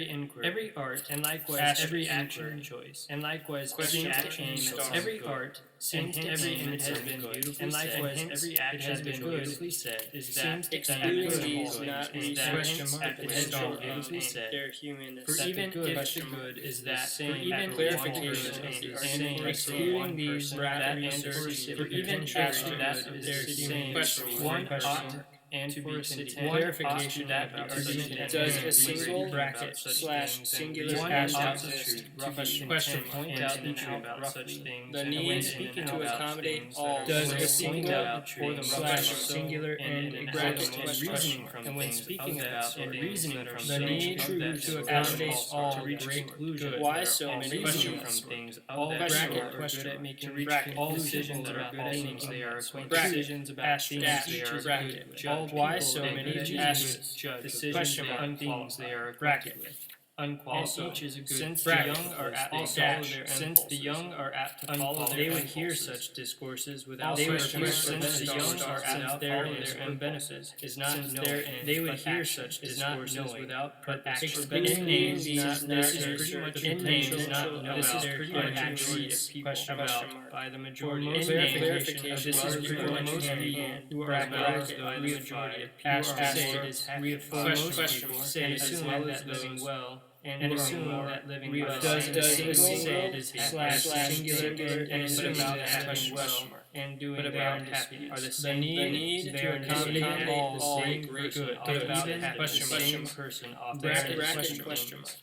every inquiry, every art, and likewise action, every action, action, choice, and likewise question, every action, aim at star, every good. art And seems to every aim image at has something been good, beautifully and said, likewise hence every it action has been good beautifully said, is seems that to excluding good these good not is reason that hence the potential potential of aim. said. Their humanness. For That even the good if the good is that same for even clarification if of the is saying argument excluding one these person, that that answer answer for even if potential that of is their saying question one question ought and to for be a city content. clarification That about the such argument things. Does and a single bracket slash singular one past ought exist to be question point and out the feature truth about such things, the and need when speaking to about accommodate things all. that are does so a point single out for the slash most singular and and bracket and reasoning from and when things speaking of that about and things reasoning that are from the things need of that to sort accommodate also all to reach great conclusions good. Why that are so all many reasoning questions? from things of All that bracket sort are question good at making to reach bracket all decisions decisions about about all things things they are of acquainted bracket decisions about dash things dash they are bracket. good All judge why people so and many good decisions judge decisions question about on things they are bracket. acquainted with. Unqualified. Also, each is a good Since bracket. the young are apt Also, to follow dash, their since the impulses. young are apt to follow their They would hear impulses. such discourses without They would question. hear Since the young such are apt to their follow is their own impulses, is not Since knowing. their end, They would but hear action such is not discourses knowing, without but purpose. action. In names, these not this their is pretty much in names, potential not of know this is about pretty by much the majority agrees. of people Question about mark. by the majority most of people. clarification This of is argument pretty much most and people who are bracket bracket by by the the majority majority of of people people. say It is happy. for Most question people mark. say And as assume well that as living those well and assume more that living real well does is a single slash singular and assume about that having well question mark. and doing but about about happiness. are the The same need thing. to accommodate all all same great good good about even happiness. question Same mark. person often Bracket says question mark.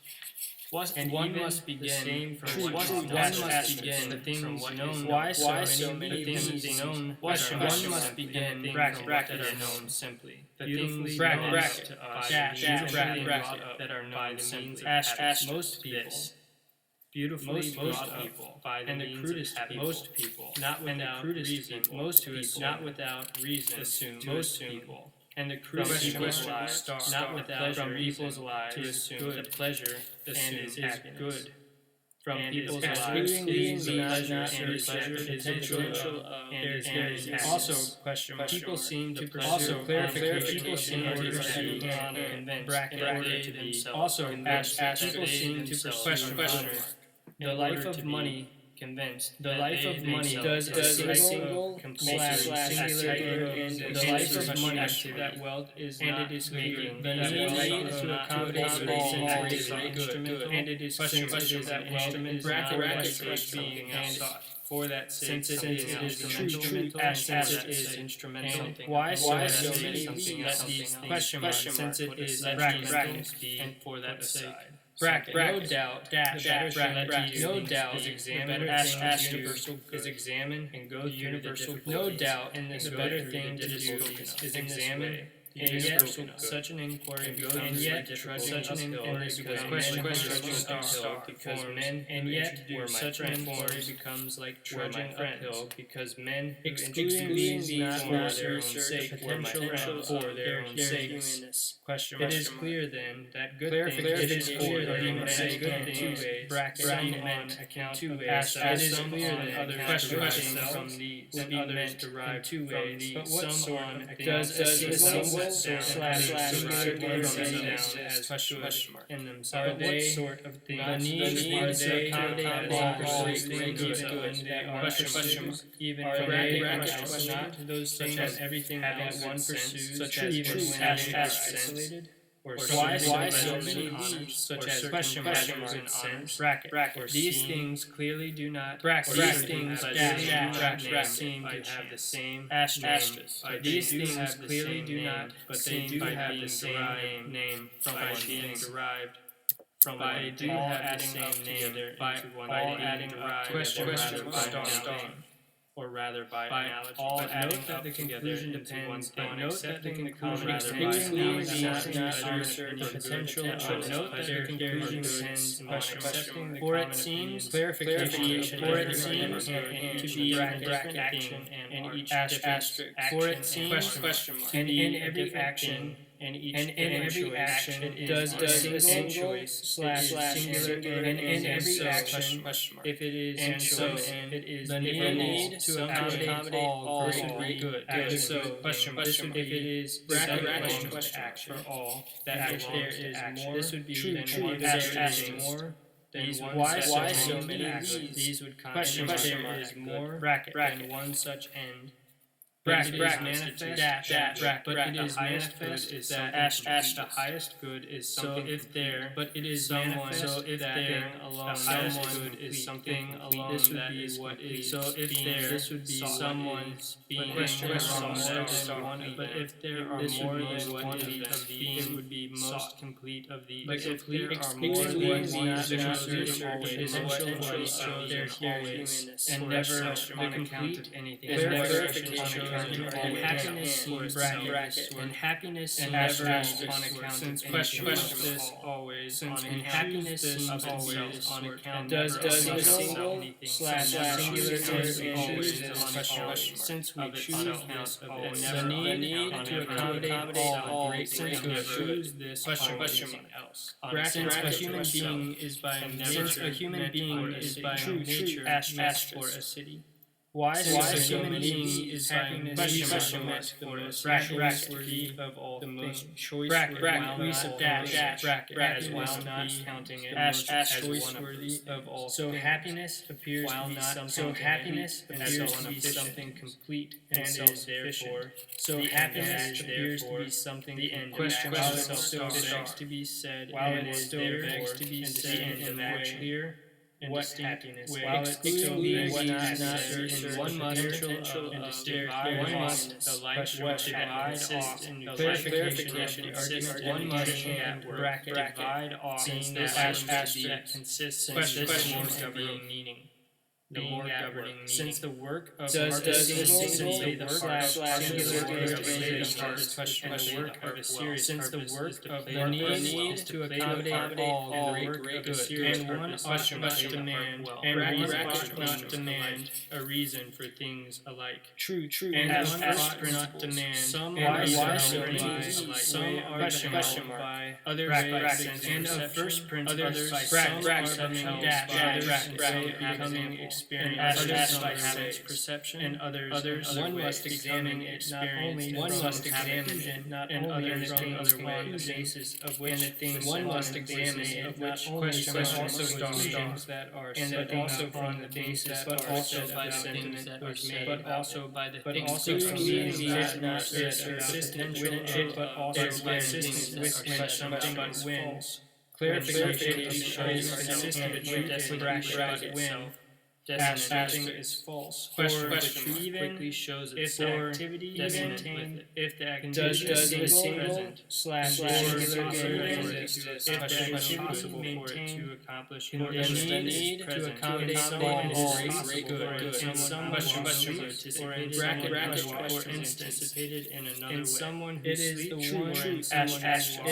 and one even must the begin same from from what what is is known. known. One must begin The things from what known. is Why known. so many The things things known. question One mark. must begin from Bracket, what bracket, that are is known simply. The beautifully things bracket, known bracket, to us dash, beautifully bracket, brought bracket, up that are by known the simply. means of Asterisk, habit. most people. This. Beautifully Most brought up people by the and the means crudest of people, most people, not and the without crudest reason, people, most people, not without reason, assume, most assume, people, and the from crudest people's people lives, star, not without pleasure, from people's lives, to is assume good, the pleasure and is happiness. good. From And people's is lives, excluding these these pleasure not and is pleasure the is potential potential of and is happiness. also question mark. People seem to pleasure also and clarification. people seem in to order to perceive be and convinced bracket in order they to be themselves also convinced ask that people they seem to themselves pursue question honor. mark. The In life order of to be money convinced the that life they of money themselves does are a single single slash singular and the life of exist money activity. that wealth is and not it is making clear the that need wealth to accommodate all since it is great instrumental and it is since it is that that wealth instrumental is not bracket question being and outside. For that sake, since it something is else instrumental, as since it it is is instrumental. and Why so so many many let of these these question marks question since mark it is bracket bracket and for that sake. Bracket, no bracket, doubt, dash, the better bracket, strategy, no things doubt, be, is the examine better things things to universal is good, examine and go the through universal the no difficulties, doubt, and the go better through thing the to do difficulties is in this examine way, and is yet broken up. such an inquiry And goes becomes and yet like such an inquiry becomes question trudging uphill uphill because men and yet such an inquiry becomes like trudging uphill because men who excluding these these not for for their own sake the potential for their own sake. humanness. It is clear then that good things It is is for clear their that own good sake things in two ways. bracket Some be on meant account two of ways. it is Some clear on that other question questions things from from these would and be others meant derived two from ways. these. But what Some sort on of does a single slash singular set down as question good in themselves. Are What they sort of things the need are to they accommodate all all great things things good when they are question mark. even Are for they bracket question mark? not those Such things as everything having else one pursues, such as as even true when hash having hash isolated. Or why so so many many honors, such or as certain question questions marks and and honors, honors, bracket, or these seen, things clearly do not, bracket, these bracket, things dash, clearly do dash, not bracket, seem to by have the same asterisk, name. these These things things clearly clearly do not, but they do have the same name from by one being thing. derived From by they do all have the adding same up name together by into one all being adding up derived question or rather rather by star, analogy, or rather by analogy. all But adding note that up the together conclusion into one depends thing. on accepting the conclusion conclusion rather by excluding analogy, these not the potential potential. note that the conclusion Goods depends on question accepting the for it common seems opinions, clarification for it of seems and to each be bracket action theme and each asterisk different for it action seems and question mark and in every action and in every action does a single choice slash singular and in every action if it is and so and it is the need to accommodate all great good action. so This would be if it is action. for all that Action. if there is more This would be true one there such is thing. more than These one why such so end. many actions. These would Question mark. there is more than one such end. Bracket. It is manifest but it is manifest is that the highest good is something if there but it is someone manifest if that there alone the highest good good is is something something alone this would that be is what complete. is So if being there this would be someone being question sought than one of but them, if there it are would be more most than one complete of of these, it would be most complete of these. But if there are more exclusively than these one shows research always is essentially always shows there always and for never such on the account complete of anything. is And never verification on account shows of and always happiness for seems bracket and happiness and never never on account since of question anything. this always since and we happiness choose this seems always on account does never a on single account of anything. slash Singular singular is and always this on question account mark. since we Of it choose on this account of of it this. never The on need account to of accommodate all great since we never choose this question over mark. anything else. Since a human question being is by and nature since a human meant being for a is city. by nature meant for a city. Why Since a so human many being is by happiness nature meant the for a most bracket, choice-worthy of all the most things. choice Bracket, while use not of dash, bracket, as happiness while not be counting it the most as choice-worthy of all so things. happiness appears While to be not something so happiness complete appears and to be self-sufficient. something complete and and is therefore so the happiness end appears to therefore be something the end question while it still begs to be said while and it is still therefore begs to be and said distinct in and which clear and what distinct happiness way while it exclusively still what begs not to be certain certain one must potential and of divide one off must the life question mark to divide consist off in the clarification clarification of of the the argument one argument must and and bracket divide off seeing the that aspect that consists in question this mark more governing meaning. The being more at governing work. meaning. Since the work of Does the single single slash singular singular is is to play the the harp question and the mark work of a serious since the purpose work is to of play the the need harp to accommodate all all the work great of a good serious and one purpose ought not to demand well. and one bracket ought not things demand a reason for things alike. True, And as one first ought not principles. demand Some and are why so so many by these, alike. some Way are question held by others others by by sense and of perception, first principles others by bracket some becoming are dash held by becoming example, experience and others by by habits ways. perception and others One ways. must examine it not only one from must habit examine it not and only others from from other other ways, basis of which and the things one on must the examine basis it of not which only question but mark also conclusions conclusions that are and said also about from on the the basis but are also said by the about sentiment that was was made, made but also by the but things also that from are the said things about not said said about consistent potential with it, but also is by consistent things with that are said something about but when false. clarification Clarification shows is consistent consistent with bracket when asterisk something is false. question Even quickly shows if its the activity even maintained, if the does activity the is single present, slash singular singular good good exists, exists, if the question activity mark possible for it maintained to accomplish in or order the to need present, to accommodate all great good, in and someone question who mark, participated bracket, or question, anticipated in another way. someone who It is the sleeps one or in as someone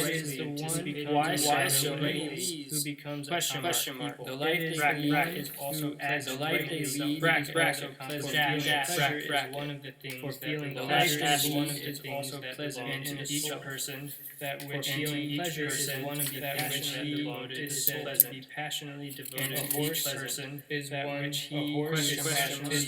it is the anticipated one why so who many leads, who becomes question mark. The life It is they the lead one is who also acts the life they regularly lead bracket, is also for pleasant. feeling Dash, pleasure is bracket. one of the things For feeling that pleasure belongs is to one of the is things also that pleasant belongs to to each soul. person. That For which feeling pleasure is person one of the that which passionately he devoted is to said to pleasant. be passionately And devoted a to horse each person is that one which a he horse is is passionately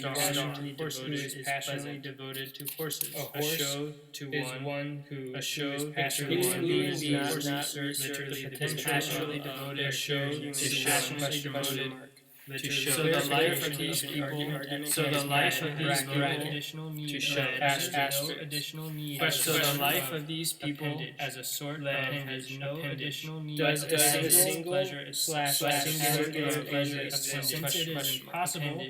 passionately devoted to horses. A A horse show to is one one who a show is to passionately one who devoted is to not horses. literally The the potential passionately of devoted a show to is passionately question devoted mark. to show so the the life clarification of these of people argument so the is life of these bracket, people additional need to show has no asterisk. additional need Question so the mark. life of these people Appendage. as a sort That of has no appendage. additional need Does but a has single pleasure slash singular singular pleasure exist. since it is impossible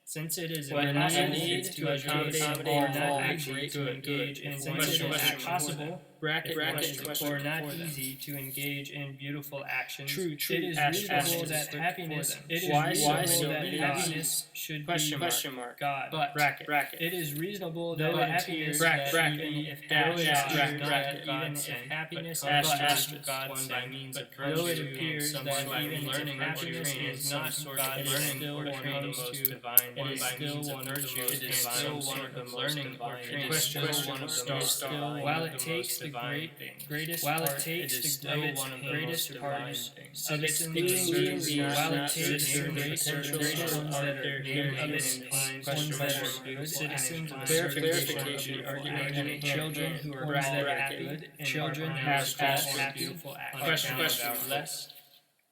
since it is What impossible need to to accommodate accommodate or all not great easy to engage in and since question it is mark. impossible bracket Bracket or not for them. easy to engage in beautiful actions. True. It is reasonable that happiness. It is Why reasonable that many happiness should question be mark. God. But Bracket. it is reasonable though that it happiness appears that even if though it happiness appears is not that God even sent, if happiness but as God God one sent, by means of but though it virtue appears and that someone even if learning or happiness training is not some sort God, of it is learning still or one of the training most to divine. it One is by still means of one of the virtue. most It is divine. still one of the learning or training. Question Still one of the most divine. while it takes the divine thing. greatest While part, it takes it is the still one of the greatest most part divine of things. citizens Being while it not takes certain the potential greatest of that their are human human inclined ones that are beautiful citizens and of clarification the of the argument, argument children hand, who are bracket, rapid, children who have are called happy, beautiful acts. question About less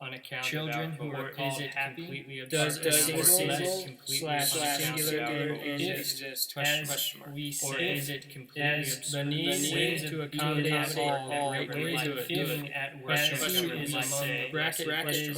on account children of who are or called is it happy? completely does absurd? a Or is single it completely slash on account singular of end if, exist? as we Or say, is it completely as absurd? the need to accommodate all great ways ways of of doing being it. at work, As as who who is is among among the bracket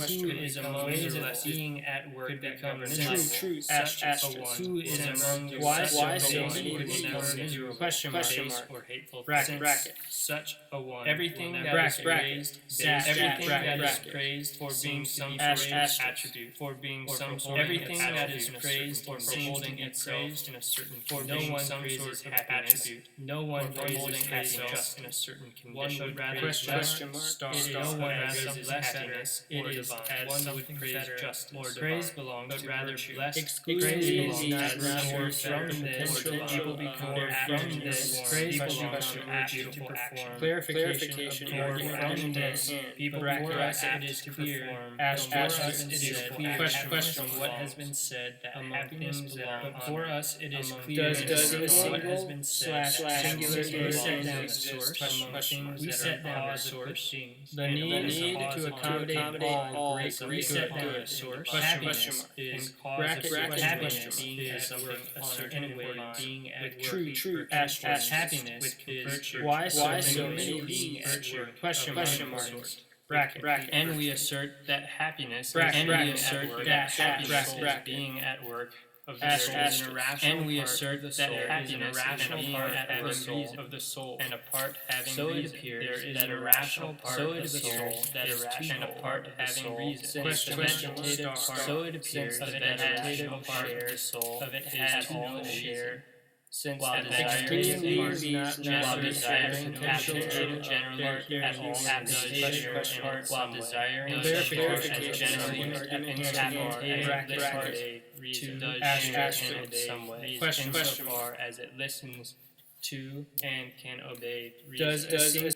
who is among ways the of being at work could that become governs miserable. True, such a asterisk. one Who is will among never the do why such so a one many will become never do miserable? question Base or hateful Bracket, since bracket. such a one Everything will that never is be praised, everything that is bracket. praised for being some Asterisk. sort of attribute, for being some sort of everything that is praised or seems to holding be itself praised in a certain for no being one some praises sort of happiness. attribute. No one or praises holding happiness itself in a certain One condition. would rather Question mark, star. star. No one rather praises less happiness. better It or is divine. as One one would would praise praise justice or or praise divine, belongs but to rather virtue. blessed Excluding Praise these belongs not to rather virtue. from the From potential people become or apt from to this perform. praise People belongs become to apt virtue. to perform. Clarification of the Or argument from hand, this, hand. people Bracket, become bracket. apt It is to clear. perform. Asterisk. For us it is Question, clear. question From what mark. has been said that among happiness things that belongs. are But for honored us it is among clear. Does from a what has been said slash that singular happiness end set down a exist? source Question among mark. things We that set are down a honored source. things. The And need cause to of accommodate all great great we set down good. a source. Question Happiness mark. is and cause Bracket, of bracket, happiness question mark. being is at work something a honored certain and way, divine. being at With work. true, Happiness is why so many being at virtue? work Question of mark. sort. Bracket, And we assert that happiness Bracket, and bracket, we assert bracket, that bracket, happiness bracket. is being at work of the Asterisk. soul. An irrational And we part assert of the that soul is an happiness irrational and being part at of the work soul. of the soul. And a part having So it reason. appears There is that an irrational part so of it the appears soul that is irrational and a part part of having soul reason. Question, The question, vegetative star. part So it appears of that the vegetative irrational part part of the soul of it is has to no no reason. share. Since While the desiring vegetative these part, not while necessary desiring potential capitated of generally their at all human does condition. share Question in mark. it, while desiring Verification as of generally the at argument incapitated bracket, does bracket. obey reason, To does asterisk. share in it some way, Question, insofar as it listens to and can obey reason. Does a